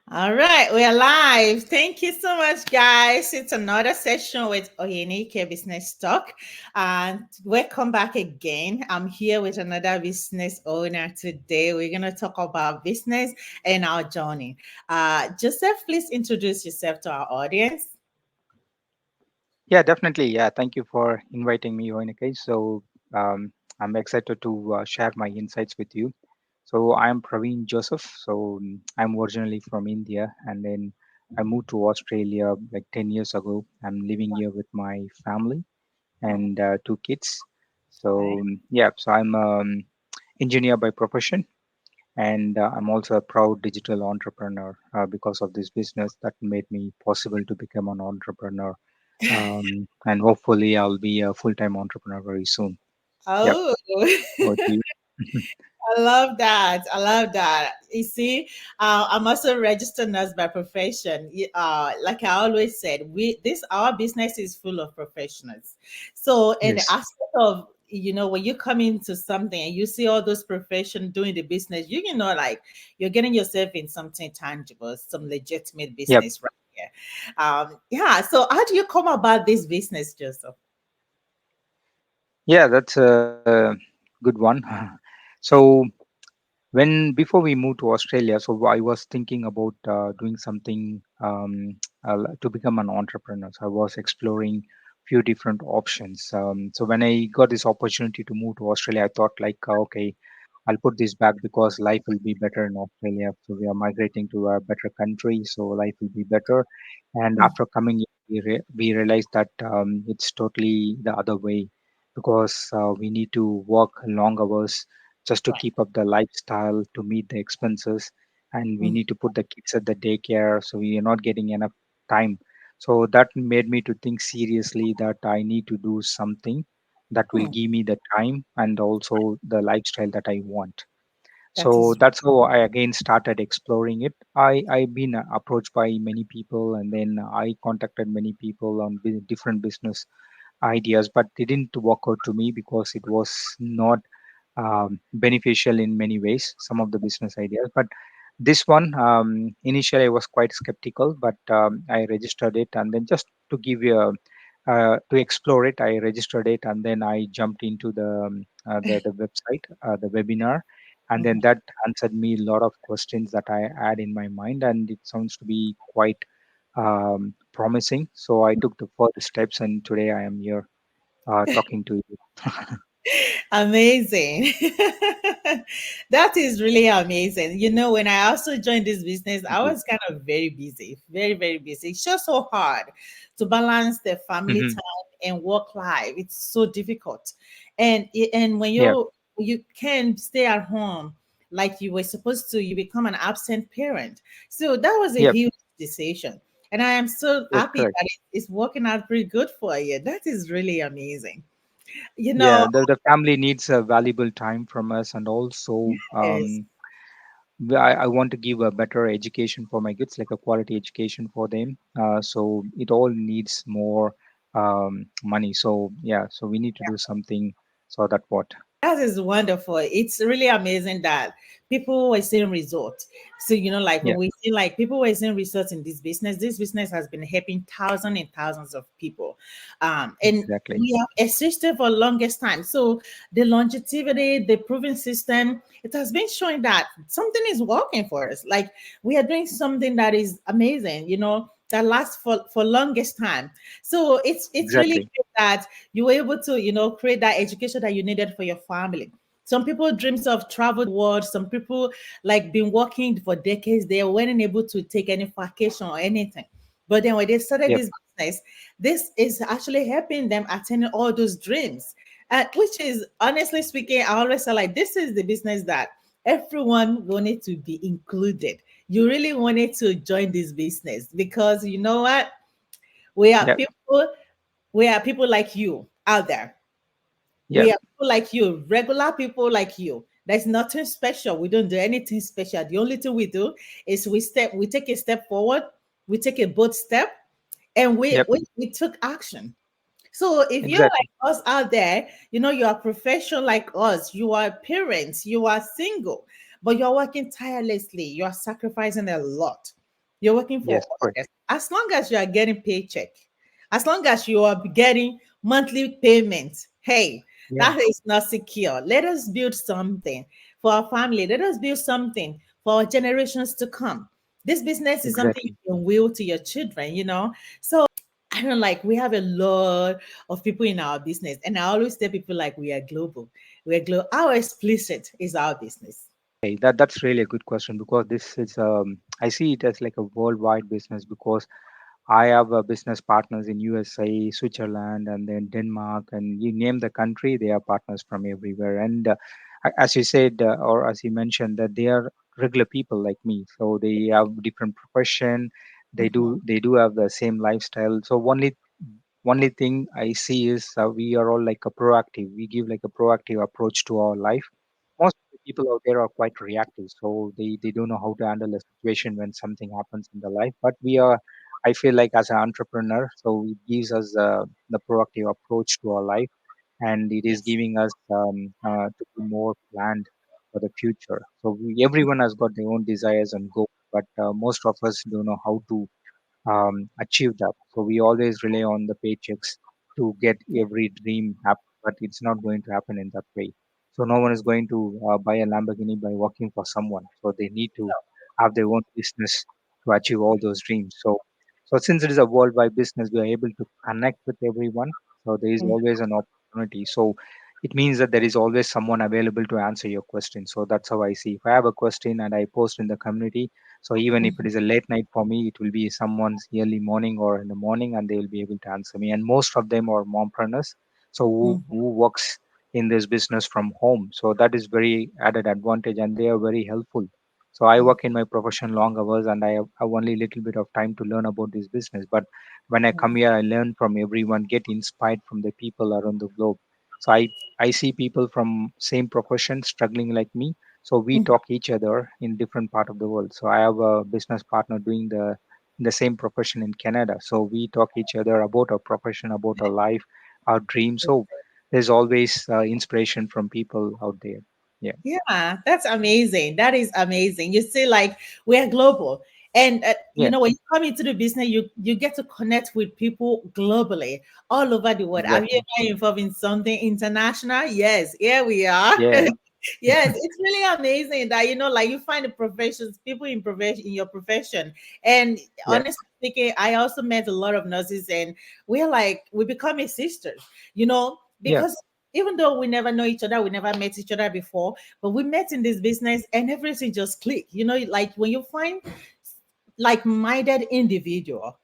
All right, we're live. Thank you so much, guys. It's another session with Oye Business Talk. And welcome back again. I'm here with another business owner today. We're going to talk about business and our journey. Joseph, please introduce yourself to our audience. Yeah, definitely. Yeah, thank you for inviting me, Yoinike. So I'm excited to share my insights with you. So I'm Praveen Joseph. So I'm originally from India, and then I moved to Australia like 10 years ago. I'm living here with my family and two kids. So Right. yeah, so I'm engineer by profession, and I'm also a proud digital entrepreneur because of this business that made me possible to become an entrepreneur, and hopefully I'll be a full-time entrepreneur very soon. Yep. Oh, Over to you. I love that. I love that. You see, I'm also a registered nurse by profession. Like I always said, our business is full of professionals. So, in the Yes. aspect of when you come into something and you see all those professions doing the business, like you're getting yourself in something tangible, some legitimate Yep. business right here. Yeah. So, how do you come about this business, Joseph? Yeah, that's a good one. So when before we moved to Australia, so I was thinking about doing something to become an entrepreneur. So I was exploring few different options. So when I got this opportunity to move to Australia, I thought like, okay, I'll put this back because life will be better in Australia. So we are migrating to a better country, so life will be better. And Mm, after coming, we realized that it's totally the other way because we need to work long hours just to right. keep up the lifestyle to meet the expenses, and we Mm, need to put the kids at the daycare, so we are not getting enough time. So that made me to think seriously that I need to do something that will mm, give me the time and also the lifestyle that I want. that So is that's how I again started exploring it. I've been approached by many people, and then I contacted many people on different business ideas, but they didn't work out to me because it was not beneficial in many ways, some of the business ideas. But this one, initially I was quite skeptical, but I registered it, and then just to give you a to explore it, I registered it, and then I jumped into the website, the webinar, and then mhm. that answered me a lot of questions that I had in my mind, and it sounds to be quite promising. So I took the further steps, and today I am here talking to you. Amazing. That is really amazing. When I also joined this business, Thank I you. was kind of very busy, very, very busy. It's just so hard to balance the family Hmm. time and work life. It's so difficult. And when Yeah. you can stay at home like you were supposed to, you become an absent parent. So that was a Yep. huge decision. And I am so Yes, happy correct. that it's working out pretty good for you. That is really amazing. You Yeah, know, the family needs a valuable time from us, and also yes. I want to give a better education for my kids, like a quality education for them. So it all needs more money. So yeah, so we need to do something. So that what? That is wonderful. It's really amazing that people were seeing results. So, like when Yeah, we see like people were seeing results in this business has been helping thousands and thousands of people. And exactly. we have existed for longest time. So the longevity, the proven system, it has been showing that something is working for us. Like we are doing something that is amazing, that lasts for longest time. So it's really Exactly. great that you were able to create that education that you needed for your family. Some people dreams of travel the world. Some people like been working for decades, they weren't able to take any vacation or anything, but then when they started Yep. this business, this is actually helping them attain all those dreams. Which is, honestly speaking, I always say like this is the business that everyone wanted to be included. You really wanted to join this business because you know what, we are Yep. people we are people like you out there. We Yep. are people like you, regular people like you. There's nothing special. We don't do anything special. The only thing we do is we take a step forward, we take a bold step, and we Yep. we, we took action. So if you're Exactly. like us out there, you are professional like us, you are parents, you are single, but you're working tirelessly, you are sacrificing a lot. You're working for Yes, correct. others. As long as you are getting paycheck, as long as you are getting monthly payments, hey, Yeah, that is not secure. Let us build something for our family. Let us build something for our generations to come. This business is something exactly. you can will to your children, So I don't like we have a lot of people in our business, and I always tell people like we are global. We're global. How explicit is our business? Okay, that's really a good question because this is I see it as like a worldwide business because I have business partners in USA, Switzerland, and then Denmark, and you name the country, they are partners from everywhere. And as you said, or as you mentioned, that they are regular people like me, so they have different profession. Mhm, They do have the same lifestyle. So only thing I see is we are all like a proactive. We give like a proactive approach to our life. Most of the people out there are quite reactive, so they don't know how to handle a situation when something happens in their life. But we are, I feel like as an entrepreneur, so it gives us the proactive approach to our life, and it is yes. giving us to be more planned for the future. So everyone has got their own desires and goals, but most of us don't know how to achieve that. So we always rely on the paychecks to get every dream happen, but it's not going to happen in that way. So no one is going to buy a Lamborghini by working for someone. So they need to have their own business to achieve all those dreams. So since it is a worldwide business, we are able to connect with everyone. So there is always an opportunity. So it means that there is always someone available to answer your question. So that's how I see. If I have a question and I post in the community, so even if it is a late night for me, it will be someone's early morning or in the morning, and they will be able to answer me. And most of them are mompreneurs, so who works in this business from home. So that is very added advantage, and they are very helpful. So I work in my profession long hours, and have only little bit of time to learn about this business. But when I come here, I learn from everyone, get inspired from the people around the globe. So I see people from same profession struggling like me, so we talk each other in different part of the world. So I have a business partner doing the same profession in Canada, so we talk each other about our profession, about our life, our dreams. So there's always inspiration from people out there. Yeah. Yeah, that's amazing. That is amazing. You see, like we're global, and Yeah, when you come into the business, you get to connect with people globally, all over the world. Have you exactly. ever involved in something international? Yes, here we are. Yeah. Yes, it's really amazing that like you find the professions, people in profession in your profession. And Yeah. honestly speaking, I also met a lot of nurses, and we become a sisters, Yeah. because even though we never know each other, we never met each other before, but we met in this business and everything just clicked. Like when you find like-minded individual,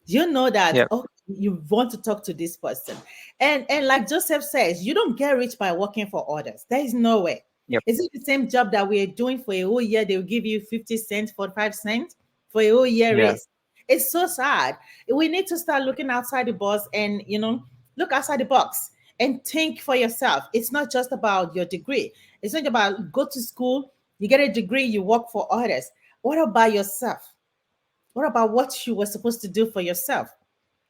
you know that Yeah. you want to talk to this person. And like Joseph says, you don't get rich by working for others. There is no way. Yep. Is it the same job that we're doing for a whole year? They'll give you 50 cents, 45 cents for a whole year Yeah. race. It's so sad. We need to start looking outside the box and look outside the box and think for yourself. It's not just about your degree. It's not about go to school, you get a degree, you work for others. What about yourself? What about what you were supposed to do for yourself?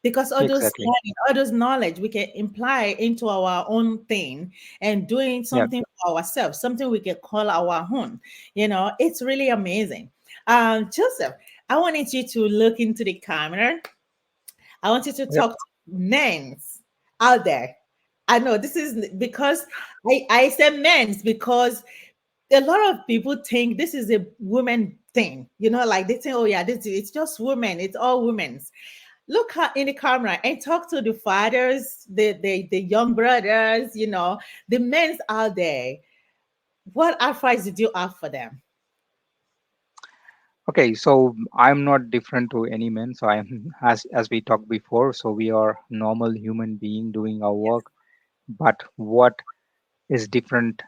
Because all those Exactly. learning, all those knowledge we can imply into our own thing and doing Yeah. something for ourselves, something we can call our own. It's really amazing. Joseph, I wanted you to look into the camera. I want you to Yep. talk to men's out there. I know this is because I said men's because a lot of people think this is a woman thing. Like they think, oh yeah, it's just women, it's all women's. Look in the camera and talk to the fathers, the young brothers, the men's out there. What advice did you have for them? Okay, so I'm not different to any man. So I'm as we talked before. So we are normal human being doing our work. But what is different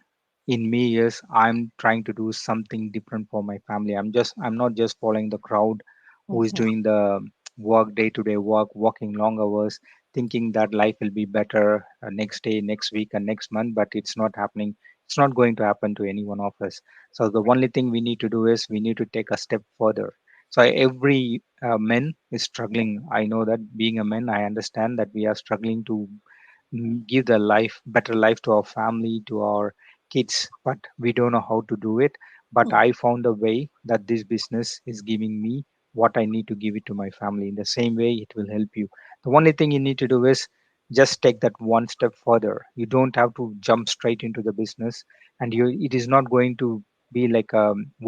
in me is I'm trying to do something different for my family. I'm not just following the crowd who is Mhm, doing the work, day to day work, working long hours, thinking that life will be better next day, next week, and next month. But it's not happening. It's not going to happen to any one of us. So the only thing we need to do is we need to take a step further. So every man is struggling. I know that being a man, I understand that we are struggling to give the life better life to our family, to our kids, but we don't know how to do it. But mhm, I found a way that this business is giving me what I need to give it to my family. In the same way, it will help you. The only thing you need to do is just take that one step further. You don't have to jump straight into the business, and it is not going to be like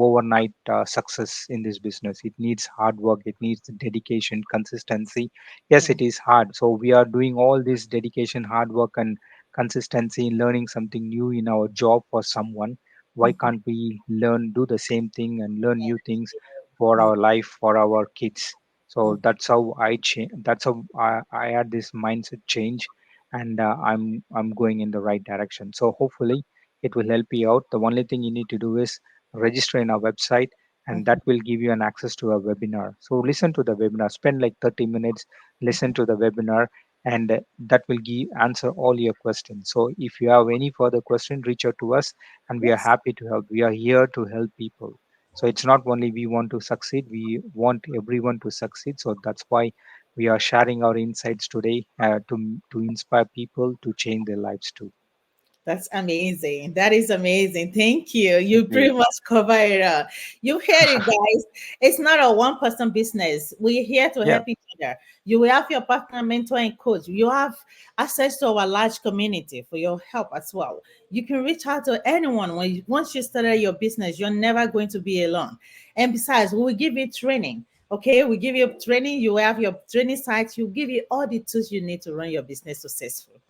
overnight success in this business. It needs hard work, it needs dedication, consistency. Yes, it Mm, is hard. So we are doing all this dedication, hard work, and consistency in learning something new in our job for someone. Why mhm. can't we learn, do the same thing, and learn new things for Yeah. our life, for our kids? So Mm. that's how I change. That's how I had this mindset change, and I'm going in the right direction. So hopefully it will help you out. The only thing you need to do is register in our website, and that Mhm. will give you an access to a webinar. So listen to the webinar. Spend like 30 minutes, listen to the webinar, and that will give answer all your questions. So if you have any further question, reach out to us, and we are Yes. happy to help. We are here to help people. So it's not only we want to succeed, we want everyone to succeed. So that's why we are sharing our insights today, to inspire people to change their lives too. That's amazing. That is amazing. Thank you. Thank You you. pretty much cover it up. You hear it, guys. It's not a one person business. We're here to Yeah, help each other. You will have your partner, mentor, and coach. You have access to our large community for your help as well. You can reach out to anyone once you started your business. You're never going to be alone. And besides, we will give you training. Okay, we give you training. You have your training sites. You give you all the tools you need to run your business successfully.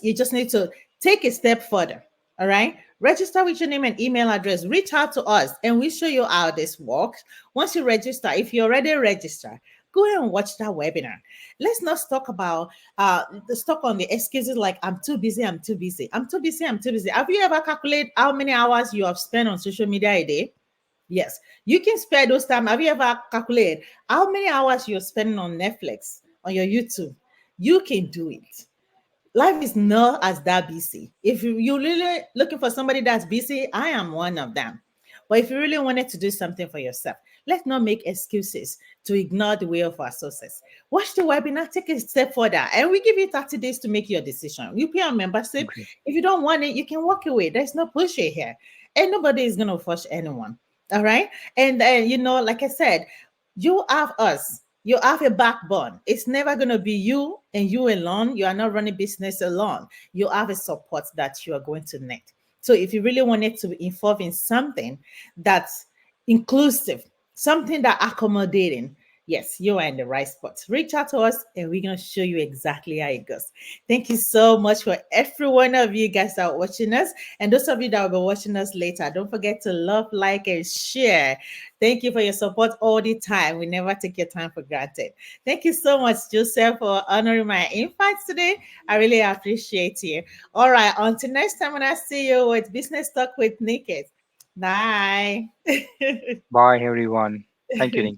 You just need to take a step further. All right, register with your name and email address, reach out to us, and we show you how this works. Once you register, if you already registered, go ahead and watch that webinar. Let's not talk about the stuck on the excuses like I'm too busy, I'm too busy, I'm too busy, I'm too busy. Have you ever calculated how many hours you have spent on social media a day? Yes, you can spare those time. Have you ever calculated how many hours you're spending on Netflix, on your YouTube? You can do it. Life is not as that busy. If you're really looking for somebody that's busy, I am one of them. But if you really wanted to do something for yourself, let's not make excuses to ignore the way of our sources. Watch the webinar, take a step further, and we give you 30 days to make your decision. You pay a membership. great. If you don't want it, you can walk away. There's no pushing here, and nobody is going to force anyone. All right. And like I said, you have us. You have a backbone. It's never going to be you and you alone. You are not running business alone. You have a support that you are going to need. So if you really wanted to involve in something that's inclusive, something that accommodating, yes, you are in the right spot. Reach out to us and we're going to show you exactly how it goes. Thank you so much for every one of you guys that are watching us. And those of you that will be watching us later, don't forget to love, like, and share. Thank you for your support all the time. We never take your time for granted. Thank you so much, Joseph, for honoring my invites today. I really appreciate you. All right, until next time when I see you with Business Talk with Nikki. Bye. Bye, everyone. Thank you, Rinki.